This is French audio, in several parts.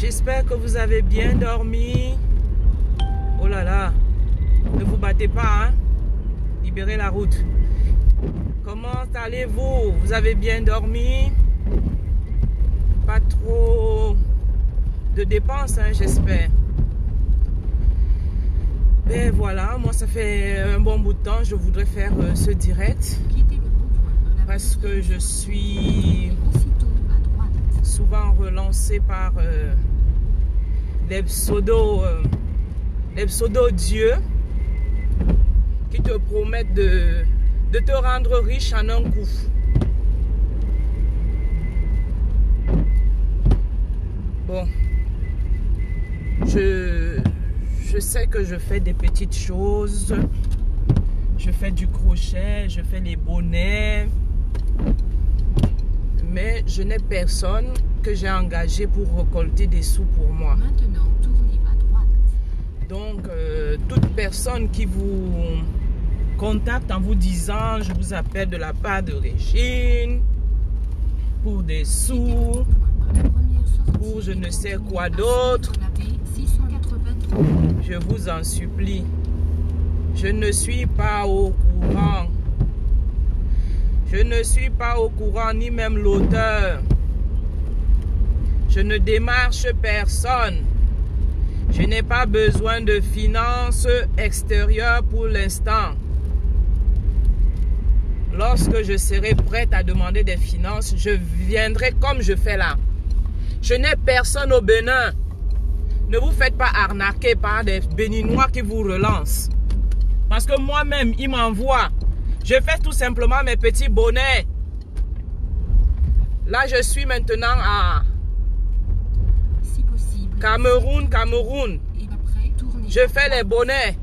J'espère que vous avez bien dormi. Oh là là, ne vous battez pas, hein? Libérez la route. Comment allez-vous? Vous avez bien dormi? Pas trop de dépenses, hein, j'espère. Ben voilà, moi ça fait un bon bout de temps, je voudrais faire ce direct. Parce que je suis souvent relancé par les pseudo dieux qui te promettent de te rendre riche en un coup. Bon, je sais que je fais des petites choses. Je fais du crochet, je fais les bonnets. Mais je n'ai personne que j'ai engagé pour récolter des sous pour moi. Maintenant, tournez à droite. Donc, toute personne qui vous contacte en vous disant « Je vous appelle de la part de Régine pour des sous, pour je ne sais quoi d'autre. » Je vous en supplie. Je ne suis pas au courant. Je ne suis pas au courant, ni même l'auteur. Je ne démarche personne. Je n'ai pas besoin de finances extérieures pour l'instant. Lorsque je serai prête à demander des finances, je viendrai comme je fais là. Je n'ai personne au Bénin. Ne vous faites pas arnaquer par des Béninois qui vous relancent. Parce que moi-même, ils m'envoient. Je fais tout simplement mes petits bonnets. Là, je suis maintenant à Si possible, Cameroun. et après, tournez Je à fais les droite. bonnets.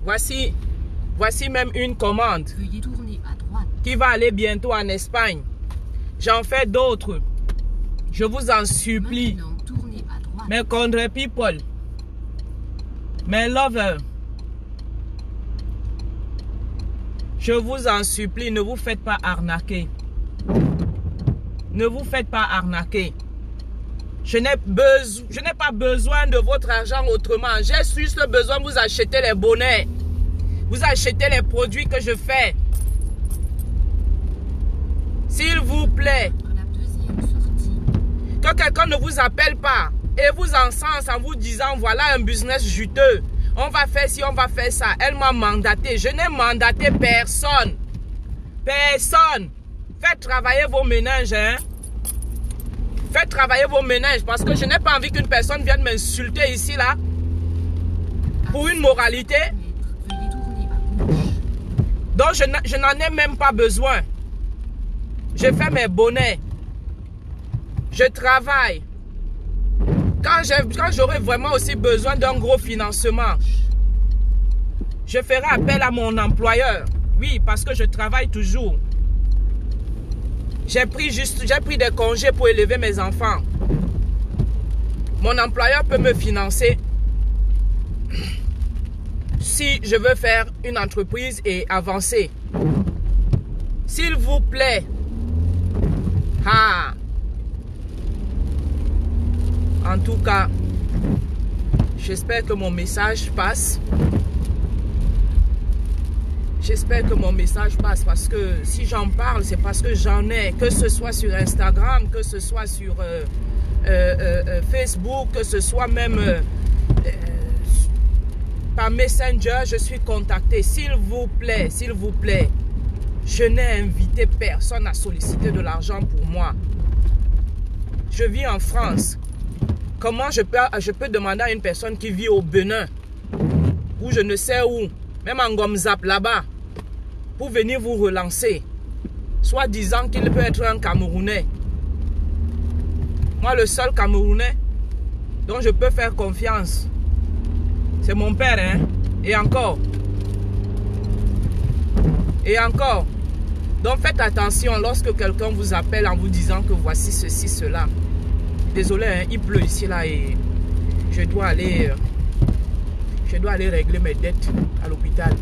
Voici même une commande Veuillez tourner à droite. qui va aller bientôt en Espagne. J'en fais d'autres. Je vous en supplie. Maintenant, tournez à droite. Mes country people, mes lovers, je vous en supplie, ne vous faites pas arnaquer. Ne vous faites pas arnaquer. Je n'ai pas besoin de votre argent autrement. J'ai juste besoin de vous acheter les bonnets. Vous achetez les produits que je fais. S'il vous plaît, La deuxième sortie. que quelqu'un ne vous appelle pas et vous encense en vous disant voilà un business juteux. On va faire ci, on va faire ça. Elle m'a mandaté. Je n'ai mandaté personne. Personne. Faites travailler vos ménages. Hein? Faites travailler vos ménages parce que je n'ai pas envie qu'une personne vienne m'insulter ici là. Pour une moralité. Veuillez tourner à gauche. Donc je n'en ai même pas besoin. Je fais mes bonnets. Je travaille. Quand j'aurai vraiment aussi besoin d'un gros financement, je ferai appel à mon employeur. Oui, parce que je travaille toujours. J'ai pris des congés pour élever mes enfants. Mon employeur peut me financer si je veux faire une entreprise et avancer. S'il vous plaît. Ah. En tout cas, j'espère que mon message passe. J'espère que mon message passe parce que si j'en parle, c'est parce que j'en ai, que ce soit sur Instagram, que ce soit sur Facebook, que ce soit même par Messenger, je suis contacté. S'il vous plaît, je n'ai invité personne à solliciter de l'argent pour moi. Je vis en France. Comment je peux demander à une personne qui vit au Bénin, ou je ne sais où, même en Gomzap là-bas, pour venir vous relancer, soit disant qu'il peut être un Camerounais. Moi, le seul Camerounais dont je peux faire confiance, c'est mon père, hein. Et encore. Donc faites attention lorsque quelqu'un vous appelle en vous disant que voici ceci, cela. Désolé, hein, il pleut ici là et je dois aller régler mes dettes à l'hôpital.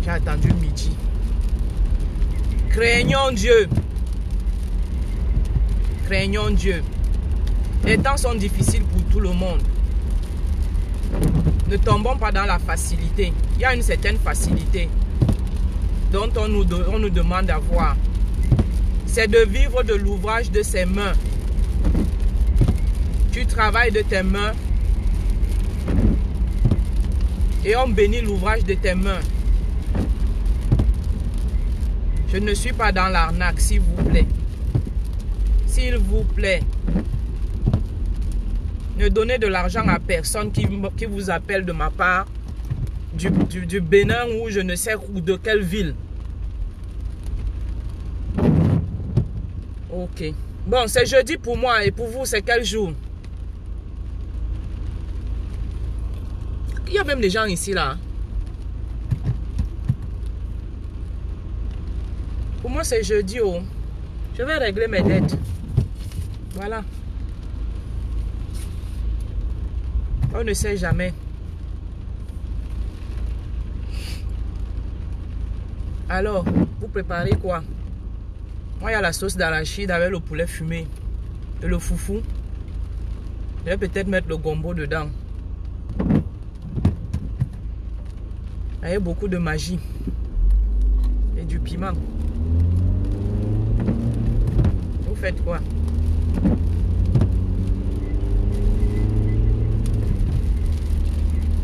J'ai attendu midi. Craignons Dieu. Craignons Dieu. Les temps sont difficiles pour tout le monde. Ne tombons pas dans la facilité. Il y a une certaine facilité dont on nous demande d'avoir. C'est de vivre de l'ouvrage de ses mains. Tu travailles de tes mains et on bénit l'ouvrage de tes mains. Je ne suis pas dans l'arnaque, s'il vous plaît. S'il vous plaît. Ne donnez de l'argent à personne qui vous appelle de ma part du Bénin ou je ne sais où, de quelle ville. Ok. Bon, c'est jeudi pour moi et pour vous, c'est quel jour? Il y a même des gens ici là. Pour moi, c'est jeudi. Oh. Je vais régler mes dettes. Voilà. On ne sait jamais. Alors, vous préparez quoi? Moi, il y a la sauce d'arachide avec le poulet fumé et le foufou. Je vais peut-être mettre le gombo dedans. Il y a beaucoup de magie et du piment. Vous faites quoi?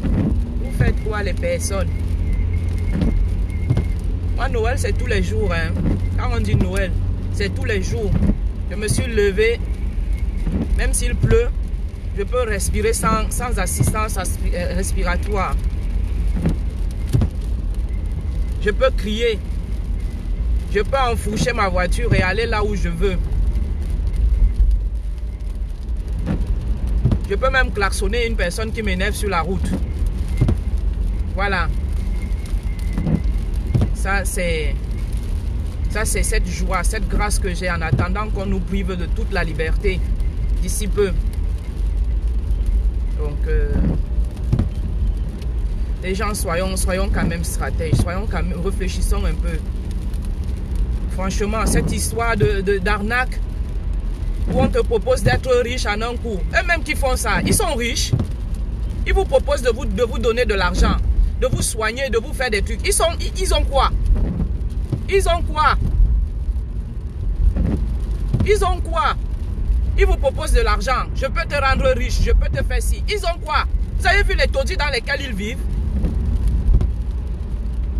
Vous faites quoi les personnes? Moi, Noël, c'est tous les jours. Hein. Quand on dit Noël, c'est tous les jours. Je me suis levé, même s'il pleut, je peux respirer sans assistance respiratoire. Je peux crier. Je peux enfourcher ma voiture et aller là où je veux. Je peux même klaxonner une personne qui m'énerve sur la route. Voilà. Ça, c'est cette joie, cette grâce que j'ai en attendant qu'on nous prive de toute la liberté d'ici peu. Donc, les gens, soyons quand même stratèges, réfléchissons un peu. Franchement, cette histoire d'arnaque où on te propose d'être riche en un coup, eux-mêmes qui font ça, ils sont riches. Ils vous proposent de vous donner de l'argent, de vous soigner, de vous faire des trucs. Ils ont quoi? Ils ont quoi? Ils ont quoi? Ils vous proposent de l'argent. Je peux te rendre riche, je peux te faire ci. Ils ont quoi? Vous avez vu les taudis dans lesquels ils vivent?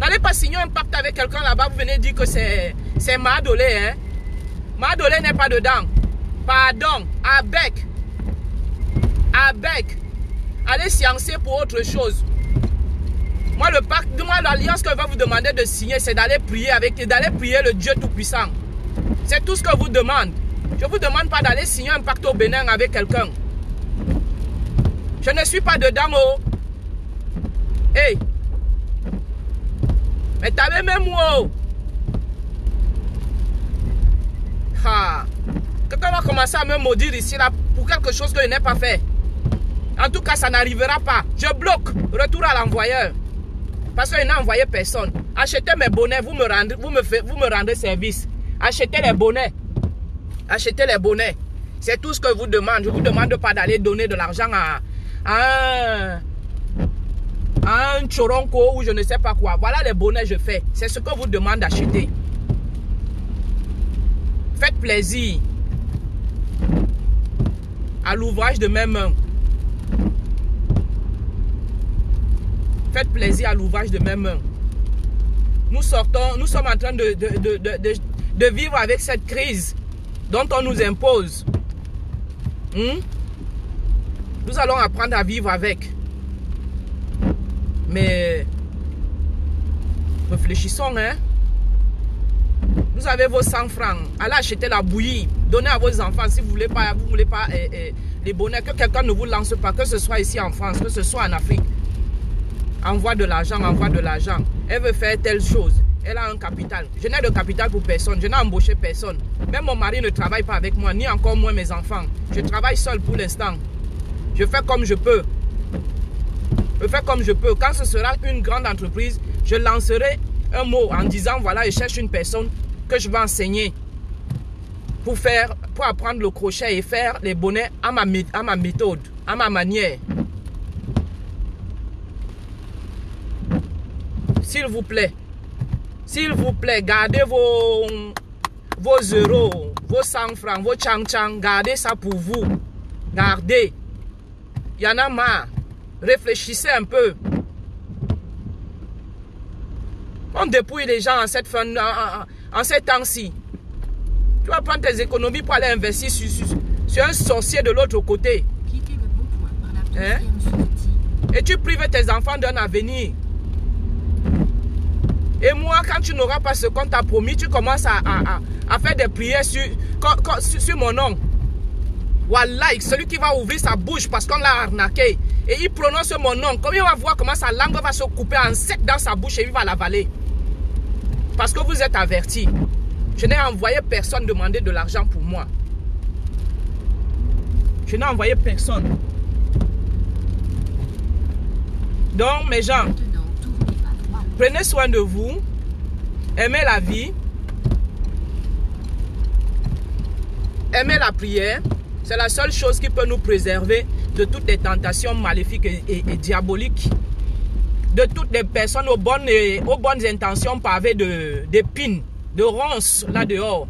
N'allez pas signer un pacte avec quelqu'un là-bas, vous venez dire que c'est Madolé, hein? Madolé n'est pas dedans. Pardon, avec. Allez sciencer pour autre chose. Moi, le pacte, l'alliance que je vais vous demander de signer, c'est d'aller prier le Dieu Tout-Puissant. C'est tout ce que je vous demande. Je ne vous demande pas d'aller signer un pacte au Bénin avec quelqu'un. Je ne suis pas dedans, oh. Hey. Mais t'avais même moi. Ah. Quelqu'un va commencer à me maudire ici là pour quelque chose que je n'ai pas fait. En tout cas, ça n'arrivera pas. Je bloque. Retour à l'envoyeur. Parce qu'il n'a envoyé personne. Achetez mes bonnets, vous me rendez service. Achetez les bonnets. Achetez les bonnets. C'est tout ce que je vous demande. Je ne vous demande pas d'aller donner de l'argent à un choronko ou je ne sais pas quoi. Voilà les bonnets que je fais. C'est ce que je vous demande d'acheter. Faites plaisir à l'ouvrage de mes mains. Faites plaisir à l'ouvrage de mes mains. Nous sommes en train de vivre avec cette crise dont on nous impose. Nous allons apprendre à vivre avec. Mais réfléchissons, hein. Vous avez vos 100 francs. Allez acheter la bouillie. Donnez à vos enfants si vous voulez pas les bonnets. Que quelqu'un ne vous lance pas. Que ce soit ici en France, que ce soit en Afrique. Envoie de l'argent, envoie de l'argent. Elle veut faire telle chose. Elle a un capital. Je n'ai de capital pour personne. Je n'ai embauché personne. Même mon mari ne travaille pas avec moi, ni encore moins mes enfants. Je travaille seul pour l'instant. Je fais comme je peux. Je fais comme je peux. Quand ce sera une grande entreprise, je lancerai un mot en disant, voilà, je cherche une personne que je vais enseigner. pour apprendre le crochet et faire les bonnets à ma méthode, à ma manière. S'il vous plaît, gardez vos euros, vos 100 francs, vos chang-chang, gardez ça pour vous. Gardez. Il y en a marre. Réfléchissez un peu. On dépouille les gens en ces temps-ci. Tu vas prendre tes économies pour aller investir sur un sorcier de l'autre côté. Quittez le bon point par la deuxième sortie. Et tu prives tes enfants d'un avenir. Et moi, quand tu n'auras pas ce qu'on t'a promis, tu commences à faire des prières sur mon nom. Wallah, celui qui va ouvrir sa bouche parce qu'on l'a arnaqué. Et il prononce mon nom. Comme il va voir comment sa langue va se couper en sec dans sa bouche et il va l'avaler. Parce que vous êtes avertis. Je n'ai envoyé personne demander de l'argent pour moi. Je n'ai envoyé personne. Donc, mes gens, prenez soin de vous. Aimez la vie. Aimez la prière. C'est la seule chose qui peut nous préserver de toutes les tentations maléfiques et diaboliques. De toutes les personnes aux bonnes intentions pavées d'épines, de ronces là dehors.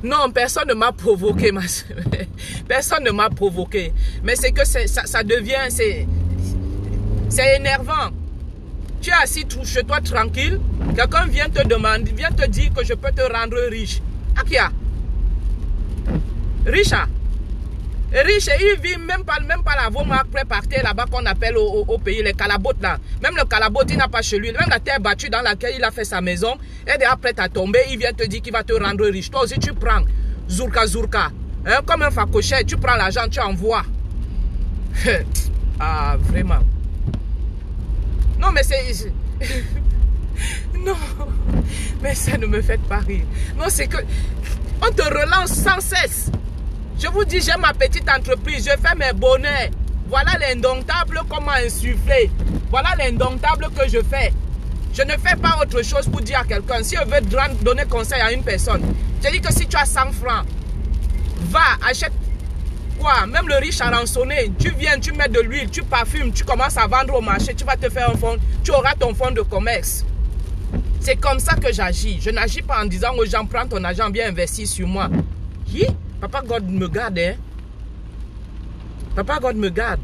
Non, personne ne m'a provoqué, ma soeur. Personne ne m'a provoqué. Mais c'est que ça devient... C'est énervant. Tu es assis chez toi tranquille. Quelqu'un vient te demander, vient te dire que je peux te rendre riche. Akia. Riche, hein? Riche, il vit même pas la marque préparée là-bas qu'on appelle au pays, les calabotes là. Même le calabot, il n'a pas chez lui. Même la terre battue dans laquelle il a fait sa maison, elle est prête à tomber, il vient te dire qu'il va te rendre riche. Toi aussi, tu prends zourka. Hein, comme un facochet, tu prends l'argent, tu envoies. Ah, vraiment. Non, mais c'est... Non, mais ça ne me fait pas rire. Non, c'est que... On te relance sans cesse. Je vous dis, j'ai ma petite entreprise, je fais mes bonnets. Voilà l'indomptable comment insuffler. Voilà l'indomptable que je fais. Je ne fais pas autre chose pour dire à quelqu'un. Si je veux donner conseil à une personne, je dis que si tu as 100 francs, va, achète quoi? Même le riche à rançonner. Tu viens, tu mets de l'huile, tu parfumes, tu commences à vendre au marché, tu vas te faire un fonds, tu auras ton fonds de commerce. C'est comme ça que j'agis. Je n'agis pas en disant aux gens, prends ton argent, bien investi sur moi. Hi? Papa God me garde, hein? Papa God me garde.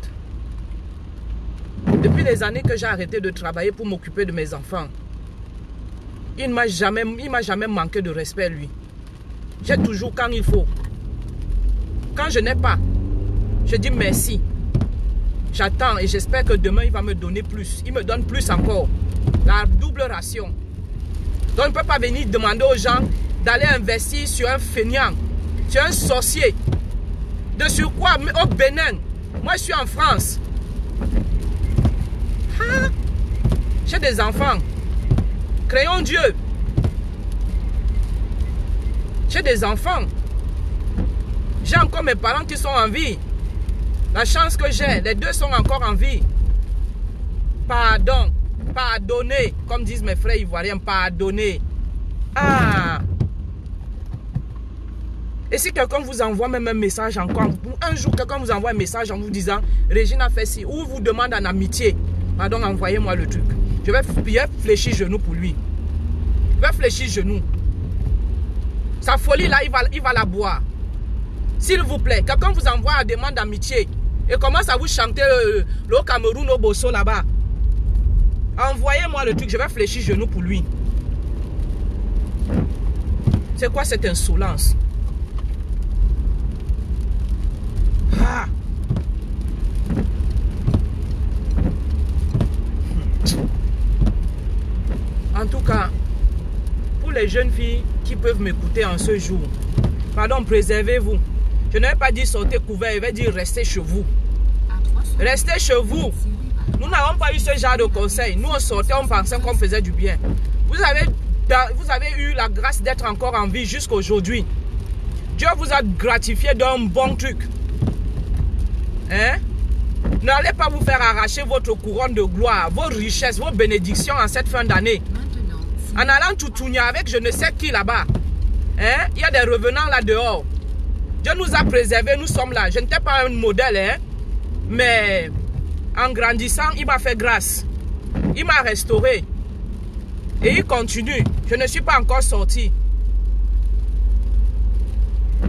Depuis les années que j'ai arrêté de travailler pour m'occuper de mes enfants, il ne m'a jamais manqué de respect, lui. J'ai toujours quand il faut. Quand je n'ai pas, je dis merci. J'attends et j'espère que demain, il va me donner plus. Il me donne plus encore. La double ration. Donc, on ne peut pas venir demander aux gens d'aller investir sur un feignant, sur un sorcier. De sur quoi? Au Bénin. Moi, je suis en France. Ah, j'ai des enfants. Créons Dieu. J'ai des enfants. J'ai encore mes parents qui sont en vie. La chance que j'ai, les deux sont encore en vie. Pardon. Pardonner, comme disent mes frères ivoiriens, pardonner. Ah! Et si quelqu'un vous envoie même un message encore, un jour quelqu'un vous envoie un message en vous disant Régine a fait ci, ou vous demande en amitié, pardon, envoyez-moi le truc. Je vais fléchir genou pour lui. Je vais fléchir genou. Sa folie là, il va la boire. S'il vous plaît, quelqu'un vous envoie une demande d'amitié et commence à vous chanter le Cameroun au Bosso là-bas. Envoyez-moi le truc, je vais fléchir genou pour lui. C'est quoi cette insolence? Ah. En tout cas, pour les jeunes filles qui peuvent m'écouter en ce jour, pardon, préservez-vous. Je ne vais pas dire sortez couvert, je vais dire restez chez vous. Restez chez vous. Nous n'avons pas eu ce genre de conseil. Nous, on sortait, on pensait qu'on faisait du bien. Vous avez eu la grâce d'être encore en vie jusqu'à aujourd'hui. Dieu vous a gratifié d'un bon truc. Hein? N'allez pas vous faire arracher votre couronne de gloire, vos richesses, vos bénédictions en cette fin d'année. En allant tout tourner avec je ne sais qui là-bas. Hein? Il y a des revenants là dehors. Dieu nous a préservés, nous sommes là. Je n'étais pas un modèle, hein? Mais en grandissant, il m'a fait grâce. Il m'a restauré. Et il continue. Je ne suis pas encore sorti.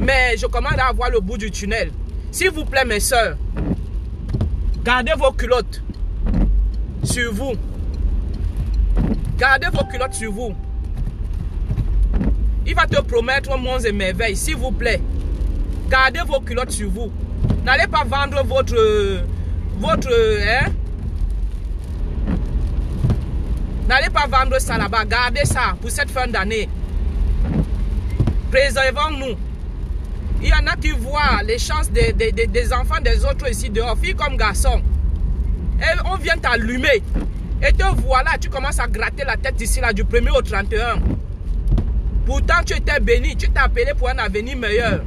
Mais je commence à voir le bout du tunnel. S'il vous plaît, mes soeurs, gardez vos culottes sur vous. Gardez vos culottes sur vous. Il va te promettre monts et merveilles, s'il vous plaît. Gardez vos culottes sur vous. N'allez pas vendre n'allez pas vendre ça là-bas. Gardez ça pour cette fin d'année. Préservons-nous. Il y en a qui voient les chances des enfants des autres ici dehors, filles comme garçons. Et on vient t'allumer. Et te voilà, tu commences à gratter la tête ici là du 1er au 31. Pourtant tu étais béni, tu t'es appelé pour un avenir meilleur.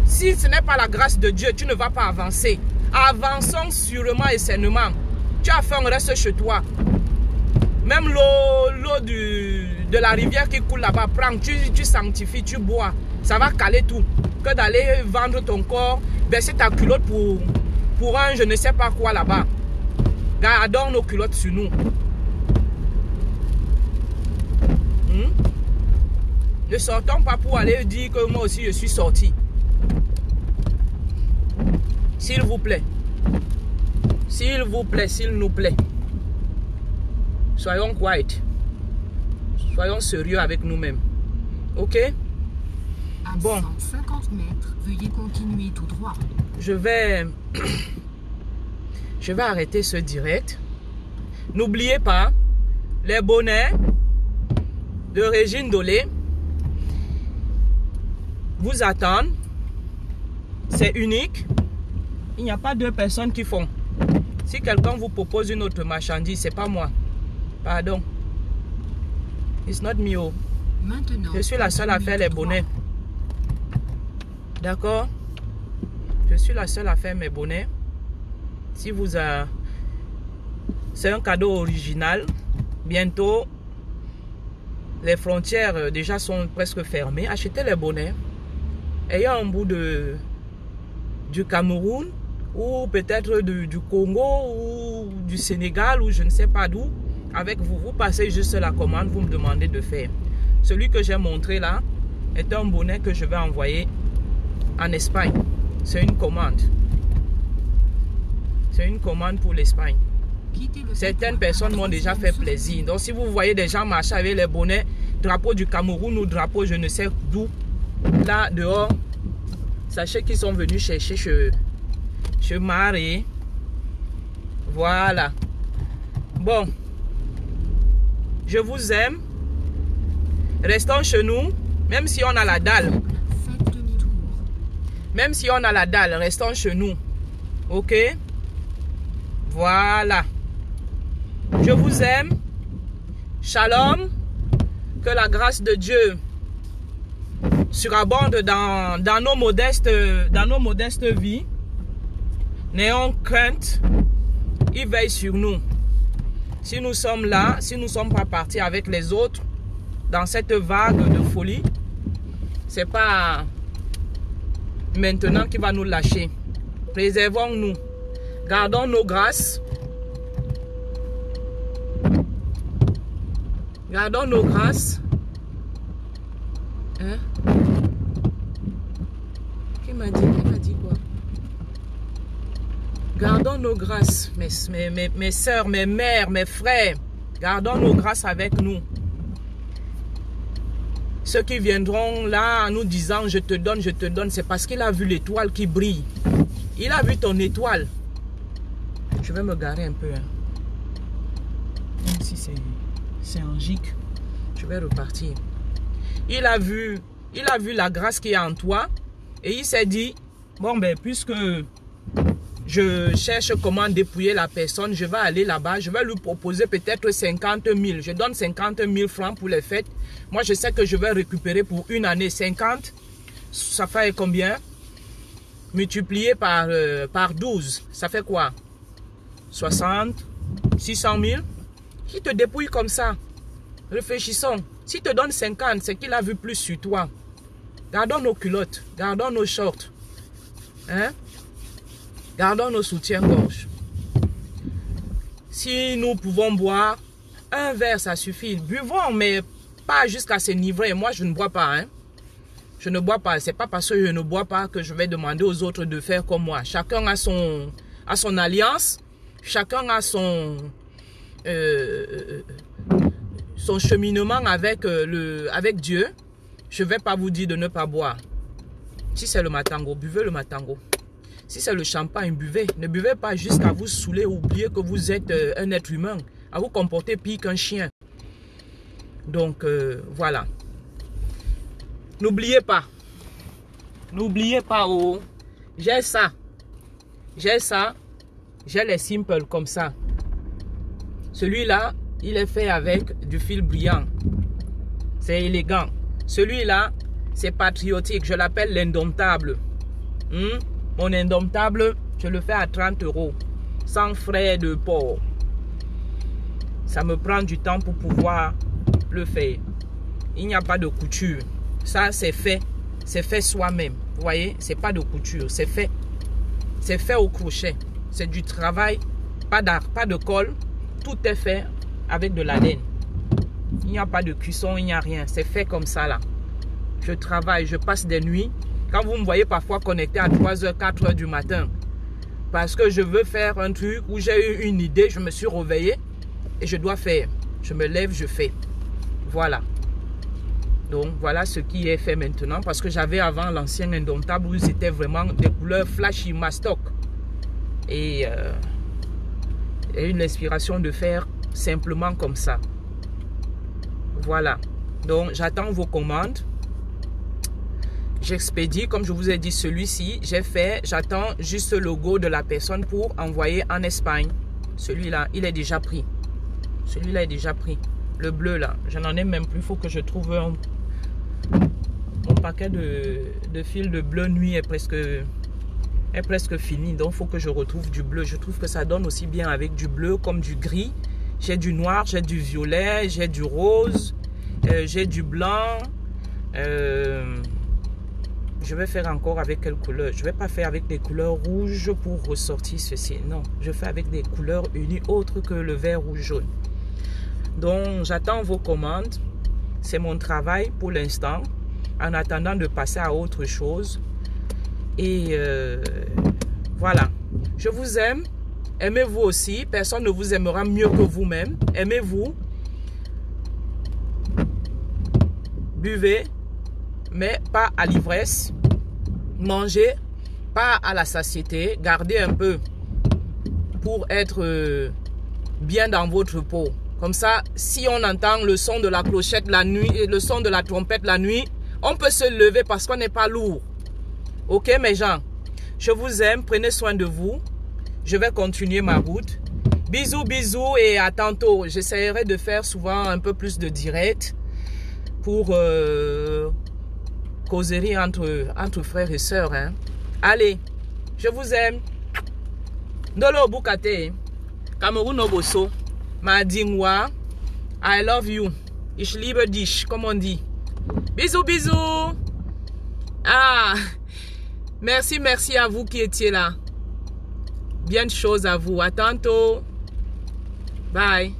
Si ce n'est pas la grâce de Dieu, tu ne vas pas avancer. Avançons sûrement et sainement. Tu as faim, reste chez toi. Même l'eau de la rivière qui coule là-bas, prends, tu sanctifies, tu bois. Ça va caler tout. Que d'aller vendre ton corps, baisser ta culotte pour un je ne sais pas quoi là-bas. Gardons nos culottes sur nous. Ne sortons pas pour aller dire que moi aussi je suis sorti. S'il vous plaît. S'il vous plaît, s'il nous plaît. Soyons quiet. Soyons sérieux avec nous-mêmes. Ok? À bon. 150 mètres, veuillez continuer tout droit. Je vais arrêter ce direct. N'oubliez pas, les bonnets de Régine Dolé vous attendent. C'est unique. Il n'y a pas deux personnes qui font. Si quelqu'un vous propose une autre marchandise, c'est pas moi. Pardon. It's not me. Oh. Maintenant, je suis la seule à faire les bonnets. D'accord? Je suis la seule à faire mes bonnets. Si vous avez... C'est un cadeau original. Bientôt, les frontières déjà sont presque fermées. Achetez les bonnets. Ayant un bout du Cameroun ou peut-être du Congo ou du Sénégal ou je ne sais pas d'où. Avec vous, vous passez juste la commande, vous me demandez de faire. Celui que j'ai montré là est un bonnet que je vais envoyer en Espagne. C'est une commande. C'est une commande pour l'Espagne. Certaines personnes m'ont déjà fait plaisir. Donc si vous voyez des gens marcher avec les bonnets, drapeau du Cameroun ou drapeau je ne sais d'où, là dehors, sachez qu'ils sont venus chercher chez Marie. Voilà. Bon. Je vous aime. Restons chez nous. Même si on a la dalle. Même si on a la dalle, restons chez nous. Ok? Voilà. Je vous aime. Shalom. Que la grâce de Dieu surabonde dans nos modestes vies. N'ayons crainte. Il veille sur nous. Si nous sommes là, si nous ne sommes pas partis avec les autres dans cette vague de folie, c'est pas maintenant qu'il va nous lâcher. Préservons-nous. Gardons nos grâces. Gardons nos grâces. Hein? Qui m'a dit quoi? Gardons nos grâces, mes soeurs, mes mères, mes frères. Gardons nos grâces avec nous. Ceux qui viendront là en nous disant je te donne, c'est parce qu'il a vu l'étoile qui brille. Il a vu ton étoile. Je vais me garer un peu. Hein. Même si c'est en gic, je vais repartir. Il a vu la grâce qui est en toi et il s'est dit, bon ben puisque je cherche comment dépouiller la personne, je vais aller là-bas, je vais lui proposer peut-être 50 000. Je donne 50 000 francs pour les fêtes. Moi, je sais que je vais récupérer pour une année 50. Ça fait combien? Multiplié par 12. Ça fait quoi? 60, 600 000. Qui te dépouille comme ça? Réfléchissons. S'il te donne 50, c'est qu'il a vu plus sur toi. Gardons nos culottes. Gardons nos shorts. Hein? Gardons nos soutiens-gorge. Si nous pouvons boire, un verre, ça suffit. Buvons, mais pas jusqu'à ce niveau. Et moi, je ne bois pas. Hein? Je ne bois pas. C'est pas parce que je ne bois pas que je vais demander aux autres de faire comme moi. Chacun a son alliance. Chacun a son cheminement avec Dieu. Je ne vais pas vous dire de ne pas boire. Si c'est le matango, buvez le matango. Si c'est le champagne, buvez. Ne buvez pas jusqu'à vous saouler, oublier que vous êtes un être humain, à vous comporter pire qu'un chien. Donc, voilà. N'oubliez pas. N'oubliez pas, oh. J'ai ça. J'ai ça. J'ai les simples comme ça. Celui-là, il est fait avec du fil brillant. C'est élégant. Celui-là, c'est patriotique. Je l'appelle l'indomptable. Mon indomptable, je le fais à 30 €. Sans frais de port. Ça me prend du temps pour pouvoir le faire. Il n'y a pas de couture. Ça, c'est fait. C'est fait soi-même. Vous voyez, c'est pas de couture. C'est fait. C'est fait au crochet. C'est du travail. Pas de colle. Tout est fait avec de la laine. Il n'y a pas de cuisson, il n'y a rien. C'est fait comme ça là. Je travaille, je passe des nuits. Quand vous me voyez parfois connecté à 3h, 4h du matin. Parce que je veux faire un truc où j'ai eu une idée, je me suis réveillé et je dois faire. Je me lève, je fais. Voilà. Donc voilà ce qui est fait maintenant. Parce que j'avais avant l'ancien indomptable où c'était vraiment des couleurs flashy, mastoc. Et j'ai eu l'inspiration de faire simplement comme ça. Voilà. Donc j'attends vos commandes. J'expédie, comme je vous ai dit, celui-ci, j'ai fait, j'attends juste le logo de la personne pour envoyer en Espagne. Celui-là, il est déjà pris. Celui-là est déjà pris. Le bleu là, je n'en ai même plus, il faut que je trouve un... Mon paquet de fil de bleu nuit est presque fini, donc il faut que je retrouve du bleu. Je trouve que ça donne aussi bien avec du bleu comme du gris. J'ai du noir, j'ai du violet, j'ai du rose, j'ai du blanc. Je vais faire encore avec quelle couleur? Je ne vais pas faire avec des couleurs rouges pour ressortir ceci. Non, je fais avec des couleurs unies autres que le vert, rouge, jaune. Donc, j'attends vos commandes. C'est mon travail pour l'instant. En attendant de passer à autre chose. Et voilà. Je vous aime. Aimez-vous aussi. Personne ne vous aimera mieux que vous-même. Aimez-vous. Buvez. Mais pas à l'ivresse. Mangez, pas à la satiété. Gardez un peu pour être bien dans votre peau. Comme ça, si on entend le son de la clochette la nuit et le son de la trompette la nuit, on peut se lever parce qu'on n'est pas lourd. Ok mes gens, je vous aime, prenez soin de vous. Je vais continuer ma route. Bisous, bisous et à tantôt. J'essaierai de faire souvent un peu plus de direct pour... causerie entre frères et sœurs. Hein. Allez, je vous aime. Ndolo Bukate, Cameroun Oboso, Madingwa, I love you. Ich liebe dich, comme on dit. Bisous, bisous. Ah, merci à vous qui étiez là. Bien de choses à vous. À tantôt. Bye.